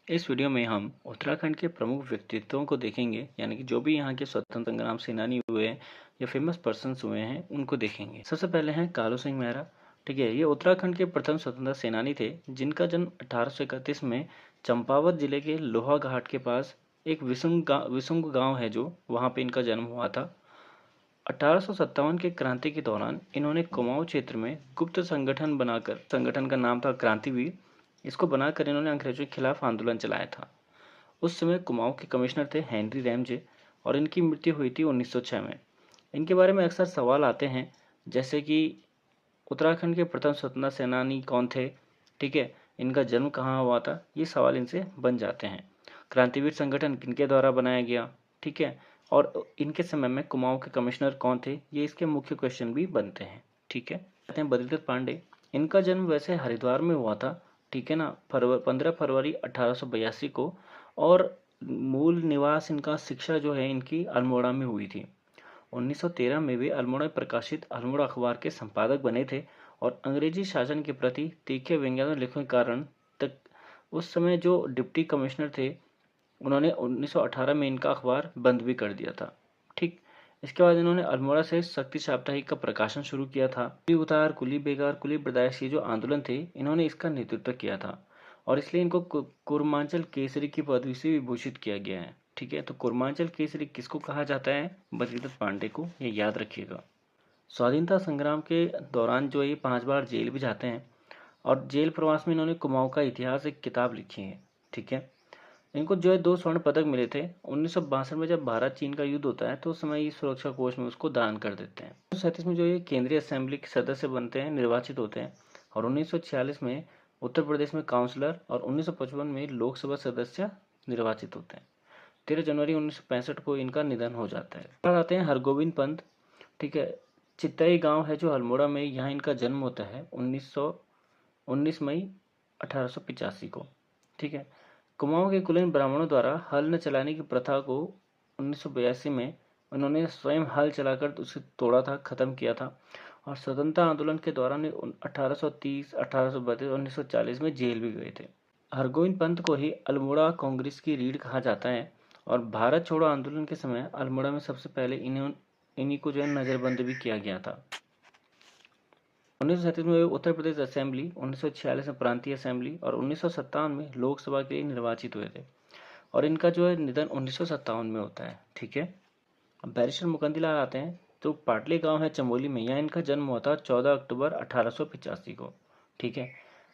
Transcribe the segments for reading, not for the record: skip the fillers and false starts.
इस वीडियो में हम उत्तराखंड के प्रमुख व्यक्तित्वों को देखेंगे, यानी कि जो भी यहाँ के स्वतंत्र संग्राम सेनानी हुए हैं या फेमस पर्सन्स हुए हैं उनको देखेंगे। सबसे पहले हैं कालू सिंह मेहरा। ठीक है, ये उत्तराखंड के प्रथम स्वतंत्रता सेनानी थे, जिनका जन्म 1831 में चंपावत जिले के लोहा घाट के पास एक विसुंग गाँव है जो वहाँ पे इनका जन्म हुआ था। 1857 के क्रांति के दौरान इन्होंने कुमाऊं क्षेत्र में गुप्त संगठन का नाम था क्रांतिवीर। इसको बनाकर इन्होंने अंग्रेजों के खिलाफ आंदोलन चलाया था। उस समय कुमाऊं के कमिश्नर थे हेनरी रैमजे और इनकी मृत्यु हुई थी 1906 में। इनके बारे में अक्सर सवाल आते हैं, जैसे कि उत्तराखंड के प्रथम स्वतंत्रता सेनानी कौन थे, ठीक है, इनका जन्म कहाँ हुआ था, ये सवाल इनसे बन जाते हैं। क्रांतिवीर संगठन किनके द्वारा बनाया गया, ठीक है, और इनके समय में कुमाऊं के कमिश्नर कौन थे, ये इसके मुख्य क्वेश्चन भी बनते हैं। ठीक है, कहते हैं बद्रीदत्त पांडे। इनका जन्म वैसे हरिद्वार में हुआ था, ठीक है ना, 15 फरवरी 1882 को। और मूल निवास इनका, शिक्षा जो है इनकी अल्मोड़ा में हुई थी। 1913 में वे अल्मोड़ा में प्रकाशित अल्मोड़ा अखबार के संपादक बने थे और अंग्रेजी शासन के प्रति तीखे व्यंग्यात्मक लेखों के कारण तक उस समय जो डिप्टी कमिश्नर थे उन्होंने 1918 में इनका अखबार बंद भी कर दिया था। ठीक, इसके बाद इन्होंने अल्मोड़ा से शक्ति साप्ताहिक का प्रकाशन शुरू किया था। कुली उतार, कुली बेगार, कुली बर्दाश्त, ये जो आंदोलन थे इन्होंने इसका नेतृत्व किया था और इसलिए इनको कुर्मांचल केसरी की पदवी से विभूषित किया गया है। ठीक है, तो कुर्मांचल केसरी किसको कहा जाता है? बद्रीदत्त पांडे को, ये याद रखिएगा। स्वाधीनता संग्राम के दौरान जो ये 5 बार जेल भी जाते हैं और जेल प्रवास में इन्होंने कुमाऊं का इतिहास एक किताब लिखी है। ठीक है, इनको जो है 2 स्वर्ण पदक मिले थे। 1962 में जब भारत चीन का युद्ध होता है तो उस समय ये सुरक्षा कोष में उसको दान कर देते हैं। 1937 में जो ये केंद्रीय असेंबली के सदस्य बनते हैं, निर्वाचित होते हैं और 1946 में उत्तर प्रदेश में काउंसलर और 1955 में लोकसभा सदस्य निर्वाचित होते हैं। 13 जनवरी 1965 को इनका निधन हो जाता है। बाद आते हैं हरगोविंद पंत। ठीक है, चित्तई गांव है जो अल्मोड़ा में, यहाँ इनका जन्म होता है 19 मई 1885 को। ठीक है, कुमाऊं के कुलीन ब्राह्मणों द्वारा हल न चलाने की प्रथा को 1982 में उन्होंने स्वयं हल चलाकर उसे तोड़ा था, खत्म किया था और स्वतंत्रता आंदोलन के दौरान 1830, 1832, 1940 में जेल भी गए थे। हरगोविंद पंत को ही अल्मोड़ा कांग्रेस की रीढ़ कहा जाता है और भारत छोड़ो आंदोलन के समय अल्मोड़ा में सबसे पहले इन्हीं को जो है नजरबंद भी किया गया था। 1937 में उत्तर प्रदेश असेंबली, 1946 में प्रांतीय असेंबली और 1957 में लोकसभा के लिए निर्वाचित हुए थे और इनका जो है निधन 1957 में होता है। ठीक है, अब बैरिस्टर मुकंदीलाल आते हैं। तो पाटली गांव है चमोली में, यहाँ इनका जन्म हुआ था 14 अक्टूबर 1885 को। ठीक है,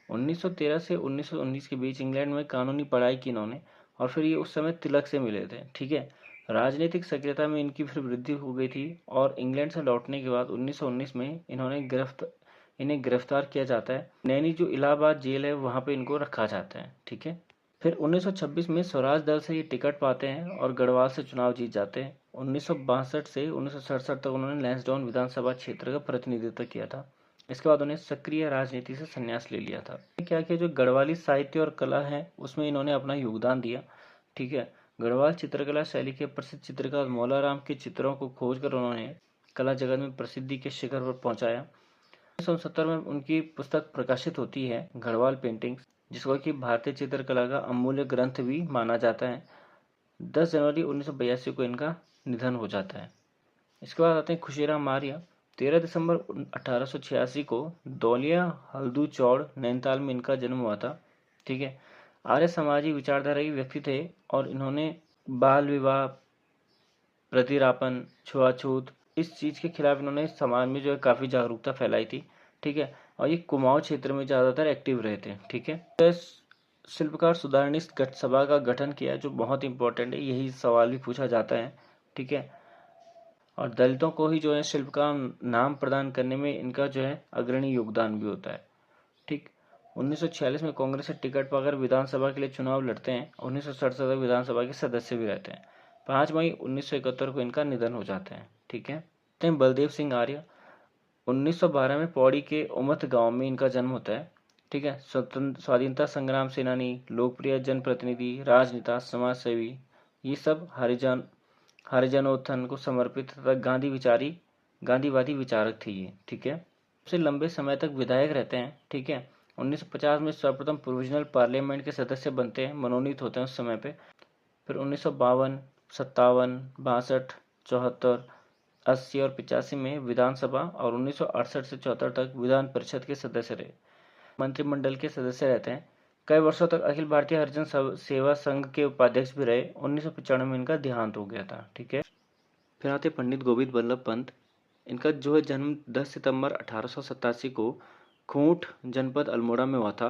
1913 से 1919 के बीच इंग्लैंड में कानूनी पढ़ाई की इन्होंने और फिर ये उस समय तिलक से मिले थे। ठीक है, राजनीतिक सक्रियता में इनकी फिर वृद्धि हो गई थी और इंग्लैंड से लौटने के बाद 1919 में इन्हें गिरफ्तार किया जाता है। नैनी जो इलाहाबाद जेल है वहाँ पे इनको रखा जाता है। ठीक है, फिर 1926 में स्वराज दल से ये टिकट पाते हैं और गढ़वाल से चुनाव जीत जाते हैं। 1962 से 1967 तक उन्होंने लैंसडाउन विधानसभा क्षेत्र का प्रतिनिधित्व किया था। इसके बाद उन्हें सक्रिय राजनीति से संन्यास ले लिया था। क्या किया, जो गढ़वाली साहित्य और कला है उसमें इन्होंने अपना योगदान दिया। ठीक है, गढ़वाल चित्रकला शैली के प्रसिद्ध चित्रकार मौलाराम के चित्रों को खोजकर उन्होंने कला जगत में प्रसिद्धि के शिखर पर पहुंचाया। 1970 में उनकी पुस्तक प्रकाशित होती है, गढ़वाल पेंटिंग्स, जिसको कि भारतीय चित्रकला का अमूल्य ग्रंथ भी माना जाता है। 10 जनवरी 1982 को इनका निधन हो जाता है। इसके बाद आते हैं खुशीराम आर्य। 13 दिसंबर 1886 को दौलिया हल्दू चौड़ नैनीताल में इनका जन्म हुआ था। ठीक है, आर्य समाजी विचारधारा के व्यक्ति थे और इन्होंने बाल विवाह, प्रतिरापन, छुआछूत, इस चीज़ के खिलाफ इन्होंने समाज में जो है काफ़ी जागरूकता फैलाई थी। ठीक है, और ये कुमाऊं क्षेत्र में ज़्यादातर एक्टिव रहे थे। ठीक है, तो शिल्पकार सुधारणी सभा का गठन किया जो बहुत इंपॉर्टेंट है, यही सवाल भी पूछा जाता है। ठीक है, और दलितों को ही जो है शिल्पकार नाम प्रदान करने में इनका जो है अग्रणी योगदान भी होता है। ठीक, 1946 में कांग्रेस से टिकट पाकर विधानसभा के लिए चुनाव लड़ते हैं। 1967 तक विधानसभा के सदस्य भी रहते हैं। 5 मई 1971 को इनका निधन हो जाता है। ठीक है, बलदेव सिंह आर्य। 1912 में पौड़ी के उमथ गांव में इनका जन्म होता है। ठीक है, स्वाधीनता संग्राम सेनानी, लोकप्रिय जनप्रतिनिधि, राजनेता, समाज सेवी, ये सब हरिजनोत्थान को समर्पित तथा गांधीवादी विचारक थे ये। ठीक है, सबसे लंबे समय तक विधायक रहते हैं। ठीक है, 1950 में सर्वप्रथम प्रोविजनल पार्लियामेंट के सदस्य बनते हैं, मनोनीत होते हैं उस समय पे। फिर 1952, 57, 62, 74, 80 और 85 में विधानसभा और 1968 से 74 तक विधान परिषद के सदस्य रहे। मंत्रिमंडल के सदस्य रहते हैं। कई वर्षों तक अखिल भारतीय हरिजन सेवा संघ के उपाध्यक्ष भी रहे। 1995 में इनका देहांत हो गया था। ठीक है। फिर आते पंडित गोविंद बल्लभ पंत। इनका जो है जन्म 10 सितंबर 1887 को खूंट जनपद अल्मोड़ा में हुआ था।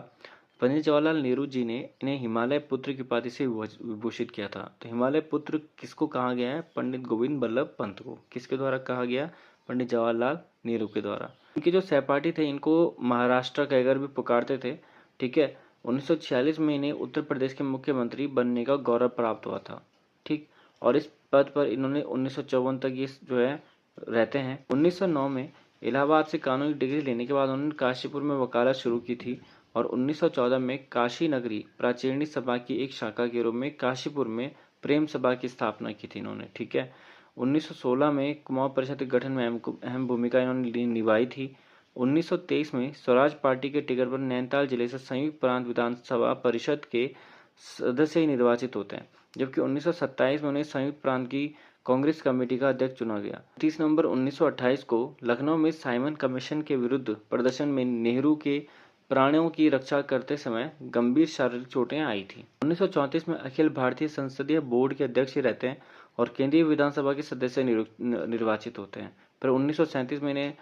पंडित जवाहरलाल नेहरू जी ने इन्हें हिमालय पुत्र की उपाधि से विभूषित किया था। तो हिमालय पुत्र किसको कहा गया है? पंडित गोविंद बल्लभ पंत को। किसके द्वारा कहा गया? पंडित जवाहरलाल नेहरू के द्वारा। इनके जो सहपाठी थे इनको महाराष्ट्र कहकर भी पुकारते थे। ठीक है। 1946 में इन्हें उत्तर प्रदेश के मुख्यमंत्री बनने का गौरव प्राप्त हुआ था। ठीक। और इस पद पर इन्होंने 1954 तक ये जो है रहते हैं। 1909 में इलाहाबाद से कानून की डिग्री लेने के बाद उन्होंने काशीपुर में वकालत शुरू की थी और 1914 में काशी नगरी प्राचीनी सभा की एक शाखा के रूप में काशीपुर में प्रेम सभा की स्थापना की थी इन्होंने। ठीक है। 1916 में कुमाऊं परिषद के गठन में अहम भूमिका इन्होंने निभाई थी। 1923 में स्वराज पार्टी के टिकट पर नैनीताल जिले से संयुक्त प्रांत विधानसभा परिषद के सदस्य ही निर्वाचित होते हैं, जबकि 1927 में उन्हें संयुक्त प्रांत की कांग्रेस कमेटी का अध्यक्ष चुना गया। 30 नवंबर 1928 को लखनऊ में साइमन कमीशन के विरुद्ध प्रदर्शन में नेहरू के प्राणों की रक्षा करते समय गंभीर शारीरिक चोटें आई थी। 1934 में अखिल भारतीय संसदीय बोर्ड के अध्यक्ष रहते हैं और केंद्रीय विधानसभा के सदस्य निर्वाचित होते हैं। फिर 1937 में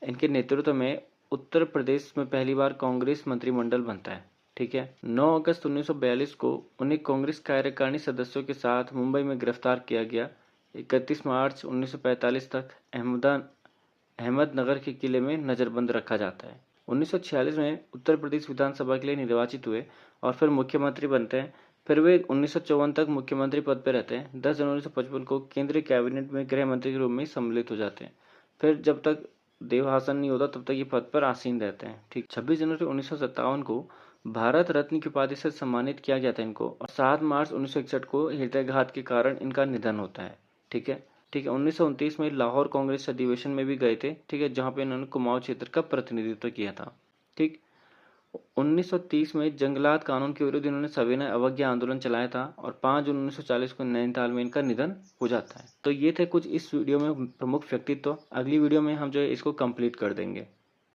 इनके नेतृत्व में उत्तर प्रदेश में पहली बार कांग्रेस मंत्रिमंडल बनता है। ठीक है। 9 अगस्त 1942 को उन्हें कांग्रेस कार्यकारिणी सदस्यों के साथ मुंबई में गिरफ्तार किया गया। 31 मार्च 1945 तक अहमदनगर के किले में नजरबंद रखा जाता है। 1946 में उत्तर प्रदेश विधानसभा के लिए निर्वाचित हुए और फिर मुख्यमंत्री बनते हैं। फिर वे 1954 तक मुख्यमंत्री पद पर रहते हैं। 10 जनवरी 1955 को केंद्रीय कैबिनेट में गृह मंत्री के रूप में सम्मिलित हो जाते हैं। फिर जब तक देवहासन नहीं होता तब तक ये पद पर आसीन रहते हैं। ठीक। 26 जनवरी 1957 को भारत रत्न की उपाधि से सम्मानित किया गया था इनको और 7 मार्च 1961 को हृदयघात के कारण इनका निधन होता है। ठीक है। 1929 में लाहौर कांग्रेस अधिवेशन में भी गए थे। ठीक है। जहां पे इन्होंने कुमाऊं क्षेत्र का प्रतिनिधित्व किया था। ठीक। 1930 में जंगलात कानून के विरुद्ध इन्होंने सविनय अवज्ञा आंदोलन चलाया था और 5 जून 1940 को नैनीताल में इनका निधन हो जाता है। तो ये थे कुछ इस वीडियो में प्रमुख व्यक्तित्व। अगली वीडियो में हम जो है इसको कंप्लीट कर देंगे।